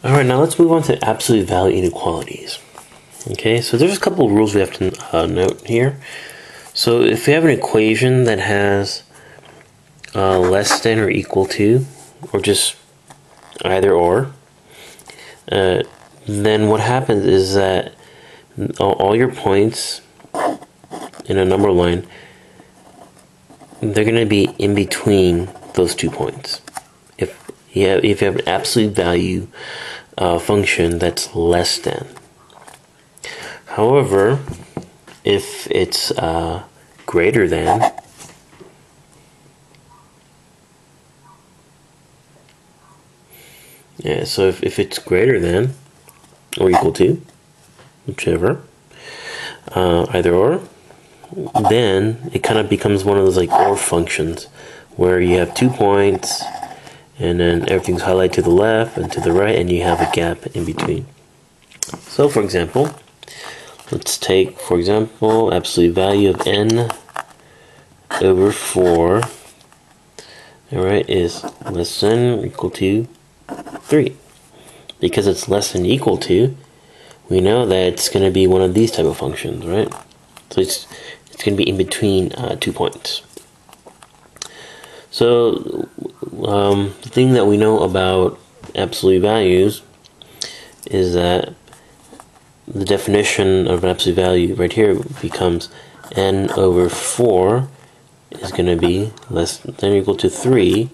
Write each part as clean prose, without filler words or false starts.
Alright, now let's move on to absolute value inequalities. Okay, so there's a couple of rules we have to note here. So if we have an equation that has less than or equal to, or just either or, then what happens is that all your points in a number line, they're going to be in between those 2 points. If you have an absolute value function that's less than. However, if it's greater than, so if it's greater than or equal to, whichever, either or, then it kind of becomes one of those like or functions where you have 2 points and then everything's highlighted to the left and to the right and you have a gap in between. So for example, let's take, for example, absolute value of n over 4, alright, is less than or equal to 3. Because it's less than or equal to, we know that it's going to be one of these type of functions, right? So it's going to be in between 2 points. So the thing that we know about absolute values is that the definition of an absolute value right here becomes n over 4 is going to be less than or equal to 3,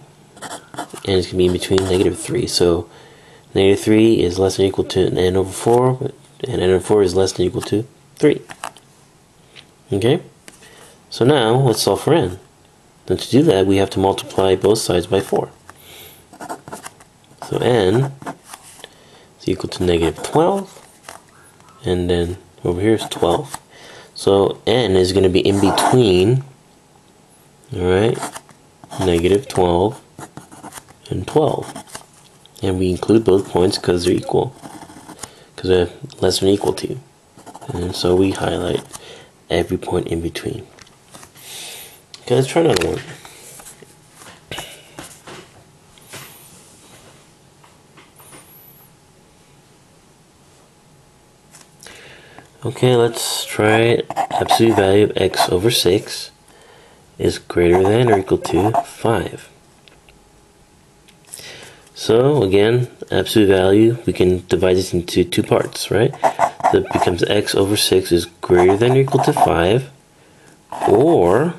and it's going to be in between -3. So -3 is less than or equal to n over 4, and n over 4 is less than or equal to 3. Okay? So now, let's solve for n. And to do that, we have to multiply both sides by 4. So n is equal to -12, and then over here is 12. So n is going to be in between, alright, -12 and 12. And we include both points because they're equal, because they're less than or equal to. And so we highlight every point in between. Okay, let's try another one. Okay, let's try absolute value of x over 6 is greater than or equal to 5. So again, absolute value, we can divide this into 2 parts, right? So it becomes x over 6 is greater than or equal to 5, or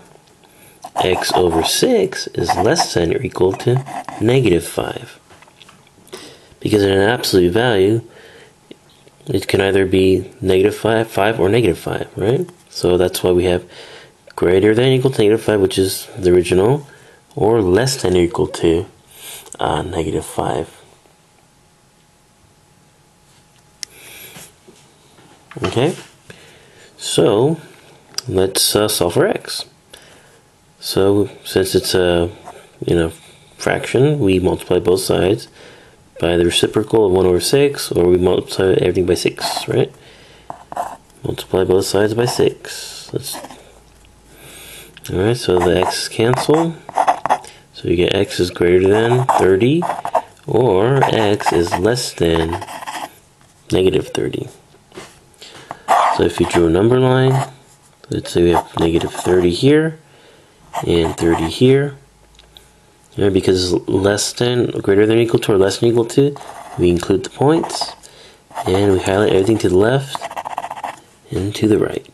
x over 6 is less than or equal to -5. Because in an absolute value, it can either be -5 or -5, right? So that's why we have greater than or equal to -5, which is the original, or less than or equal to -5. Okay, so let's solve for x. So since it's a fraction, we multiply both sides by the reciprocal of 1 over 6, or we multiply everything by 6, right? Multiply both sides by 6. Alright, so the x's cancel. So you get x is greater than 30, or x is less than -30. So if you drew a number line, let's say we have -30 here, and 30 here. Because it's less than, greater than, equal to, or less than equal to, we include the points, and we highlight everything to the left and to the right.